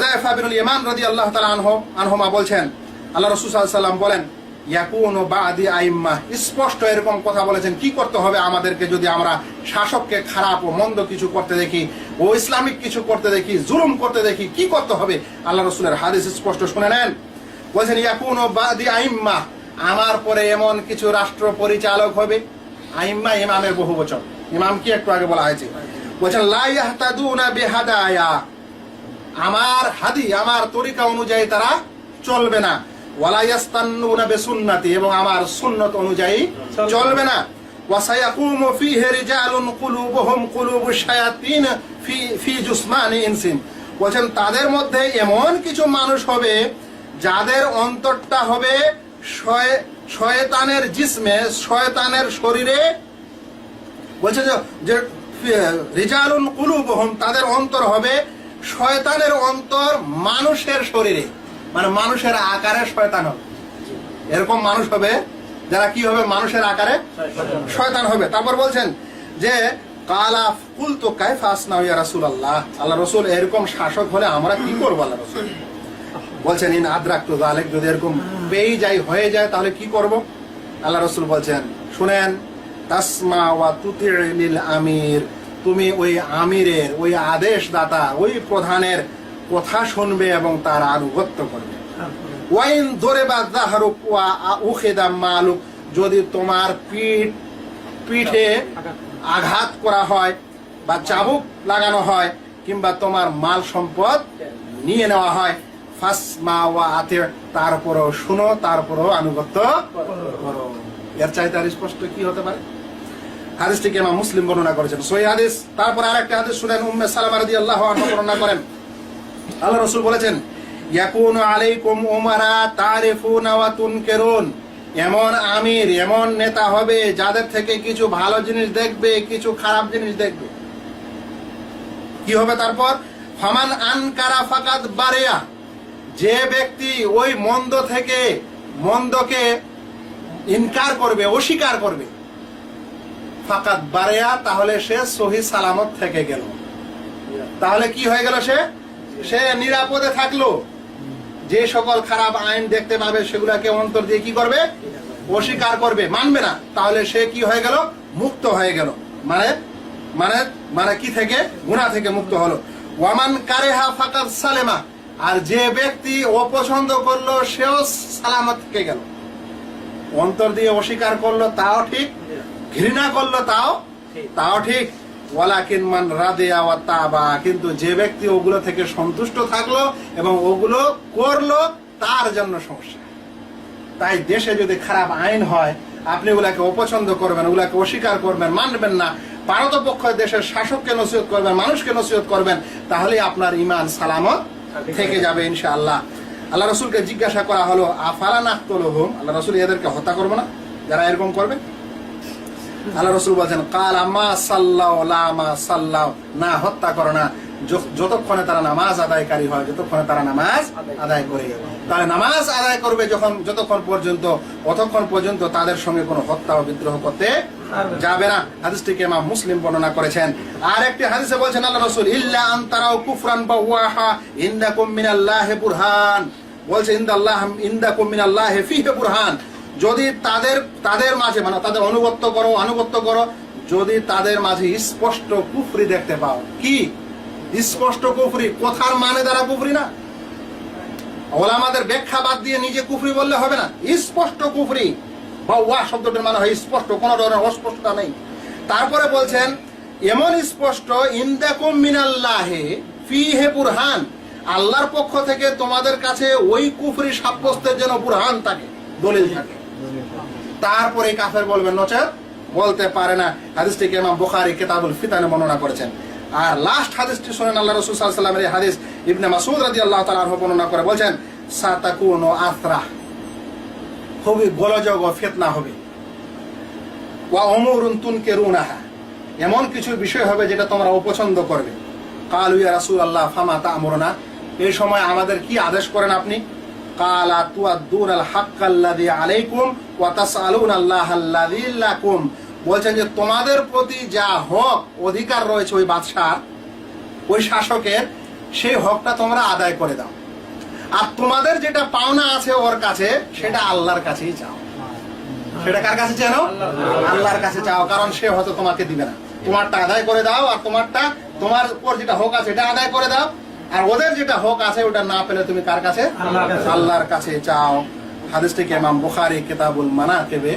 হুযায়ফা বিনুল ইয়ামান রাদিয়াল্লাহু তাআলা আনহুমা বলছেন, আল্লাহ রাসূল সাল্লাল্লাহু আলাইহি ওয়াসাল্লাম বলেন, ইয়াকুনু বাদি আইম্মা, স্পষ্ট এরকম কথা বলেছেন। কি করতে হবে আমাদেরকে যদি আমরা শাসককে খারাপ ও মন্দ কিছু করতে দেখি, ও ইসলামিক কিছু করতে দেখি, জুলুম করতে দেখি, কি করতে হবে? আল্লাহ রাসূলের হাদিস স্পষ্ট শুনে নেন। বলছেন ইয়াকুনু বাদি আইম্মা, আমার পরে এমন কিছু রাষ্ট্র পরিচালক হবে। আইম্মা ইমামের বহুবচন, ইমাম কি একটু আগে বলা হয়েছে। বলছেন লা ইয়াহতাদুনা বিহাদায়া, আমার হাদি আমার তরিকা অনুযায়ী তারা চলবে না। ওয়ালা ইয়াস্তান্নুনা বিসুন্নতি, এবং আমার সুন্নাত অনুযায়ী চলবে না। ওয়া সায়াকুমু ফীহি রিজালুন কুলুবুহুম কুলুবুশ শায়াতিন ফি জুসমানি ইনসিন। বলেন তাদের মধ্যে এমন কিছু মানুষ হবে যাদের অন্তরটা হবে শয়তানের জিসমে, শয়তানের শরীরে। বলছে যে রিজালুন কুলুবুহুম, তাদের অন্তর হবে শয়তানের অন্তর মানুষের শরীরে, মানে মানুষের আকারে শয়তান হবে। এরকম মানুষ হবে যারা কি হবে, মানুষের আকারে শয়তান হবে। তারপর বলছেন যে কালা কুলতু কাইফা আসনাউ ইয়া রাসূলুল্লাহ, আল্লাহ রাসূল এরকম শাসক হলে আমরা কি করব? আল্লাহ রাসূল বলছেন ইন আদরাকতু যালিক, যদি এরকম পেয়ে যাই হয়ে যায় তাহলে কি করব? আল্লাহ রাসূল বলছেন শুনেন, তাসমা ওয়া তুতি'লিল আমির, তুমি ওই আমিরের, ওই আদেশদাতা, ওই প্রধানের কথা শুনবে এবং তার আনুগত্য করবে। ওয়াইন দরিবা যাহরুক ওয়া উখিদা মালুক, যদি তোমার পিঠে আঘাত করা হয় বা চাবুক লাগানো হয় কিংবা তোমার মাল সম্পদ নিয়ে নেওয়া হয়, ফাসমা ওয়া আতি, তারপরও শুনো, তারপরও আনুগত্য করো। এর চাইতে আর স্পষ্ট কি হতে পারে? হাদিসটিকে ইমাম মুসলিম বর্ণনা করেছেন, সহিহ হাদিস। তারপর আরেকটা হাদিস শুনেন, উম্মে সালামা রাদিয়াল্লাহু আনহা বর্ণনা করেন, আল্লাহ রাসূল বলেছেন ইয়াকুনু আলাইকুম উমারা তারিফুনা ওয়া তুনকিরুন, এমন আমির, এমন নেতা হবে যাদের থেকে কিছু ভালো জিনিস দেখবে, কিছু খারাপ জিনিস দেখবে। কি হবে তারপর? ফামান আনকারা ফাকাদ বারিয়া, যে ব্যক্তি ওই মন্দ থেকে, মন্দকে ইনকার করবে, অস্বীকার করবে, ফাকাদ বারিয়া, তাহলে সে সহি সালামত থেকে গেল। তাহলে কি হয়ে গেল? সে নিরাপদে থাকলো। যে সকল খারাপ আইন দেখতে পাবে সেগুলাকে অন্তর দিয়ে কি করবে? অস্বীকার করবে, মানবে না। তাহলে সে কি হয়ে গেল? মুক্ত হয়ে গেল। মানে মানে মানে কি থেকে? গুনাহ থেকে মুক্ত হলো। ওয়ামান কারেহা ফাকাদ সালেমা, আর যে ব্যক্তি অপছন্দ করলো সেও সালামত থেকে গেল। অন্তর দিয়ে অস্বীকার করলো তাও ঠিক, ঘৃণা করলো তাও ঠিক। ওয়ালাকিন মান রাদিয়া ওয়া তাবা, কিন্তু যে ব্যক্তি ওগুলো থেকে সন্তুষ্ট থাকলো এবং ওগুলো করলো, তার জন্য সমস্যা। তাই দেশে যদি খারাপ আইন হয়, আপনি ওগুলাকে অপছন্দ করবেন, ওগুলাকে অস্বীকার করবেন, মানবেন না, পারতপক্ষ দেশের শাসককে নসিহত করবেন, মানুষকে নসিহত করবেন, তাহলে আপনার ঈমান সালামত থেকে যাবে ইনশাআল্লাহ। আল্লাহ রাসূলকে জিজ্ঞাসা করা হলো আফালা নাকতুলুহুম, আল্লাহ রাসূল এদেরকে হত্যা করবে না যারা এরকম করবে? আল্লাহ রাসূল বলেন কাল মা সাল্লাও লা মা সাল্লাও, না হত্যা করো না যতক্ষণে তারা নামাজ আদায়কারী হয়, যতক্ষণে তারা নামাজ আদায় করে। তাহলে নামাজ আদায় করবে যতক্ষণ পর্যন্ত, অতক্ষণ পর্যন্ত তাদের সঙ্গে কোনো হত্যা ও বিদ্রোহ করতে যাবে না। হাদিসটিকে ইমাম মুসলিম বর্ণনা করেছেন। আর একটি হাদিসে বলছেন আল্লাহ রাসূল ইল্লা আন তারাউ কুফরান বাওয়াহা ইনদাকুম মিনাল্লাহি বুরহান, বলছে ইনদাকুম মিনাল্লাহি ফীহি বুরহান, যদি তাদের মাঝে, মানে তাদের আনুগত্য করো, যদি তাদের মাঝে স্পষ্ট কুফরি দেখতে পাও। কি স্পষ্ট কুফরি? কথার মানে দ্বারা কুফরি না, ওলামাদের ব্যাখ্যা বাদ দিয়ে নিজে কুফরি বললে হবে না। স্পষ্ট কুফরি বা ওয়া শব্দটার মানে হয় স্পষ্ট, কোন ধরনের অস্পষ্টতা নেই। তারপরে বলছেন এমন স্পষ্ট, ইনদাকুম মিনাল্লাহি ফীহি বুরহান, আল্লাহর পক্ষ থেকে তোমাদের কাছে ওই কুফরি সাব্যস্তের জন্য বুরহান থাকে, দলিল থাকে। তারপরে কাফের বলবেন, নচেত বলতে পারে না। হাদিসটিকে ইমাম বুখারী কিতাবুল ফিতানে বর্ণনা করেছেন। আর লাস্ট হাদিসটি শুনেন, আল্লাহ রাসূল সাল্লাল্লাহু আলাইহি ওয়াসাল্লামের হাদিস ইবনে মাসউদ রাদিয়াল্লাহু তাআলা আনহু বর্ণনা করে বলেন সাতাকুনু আথরা, খুবই গোলযোগ ও ফিতনা হবে। ওয়া উমুরুন তুনকিরুনাহা, এমন কিছু বিষয় হবে যেটা তোমরা অপছন্দ করবে। কালু ইয়া রাসূলুল্লাহ ফামা তা'মুরুনা, এই সময় আমাদের কি আদেশ করেন আপনি? কালা তুআদ্দুনাল হাক্কাল্লাযী আলাইকুম ওয়া তাসআলুনাল্লাহাল্লাযী লাকুম, বলছেন যে তোমাদের প্রতি যা হক অধিকার রয়েছে ওই বাদশার, ওই শাসকের, সেই হকটা তোমরা আদায় করে দাও। আর তোমাদের যেটা পাওনা আছে ওর কাছে, সেটা আল্লাহর কাছেই চাও। সেটা কার কাছে চাও? আল্লাহর কাছে চাও, কারণ সে হয়তো তোমাকে দিবে না। তোমারটা আদায় করে দাও, আর তোমার উপর যেটা হক আছে এটা আদায় করে দাও। আর ওদের যেটা হক আছে ওটা না পেলে তুমি কার কাছে? আল্লাহর কাছে চাও। হাদিসটিকে ইমাম বুখারী কিতাবুল মানাকিবে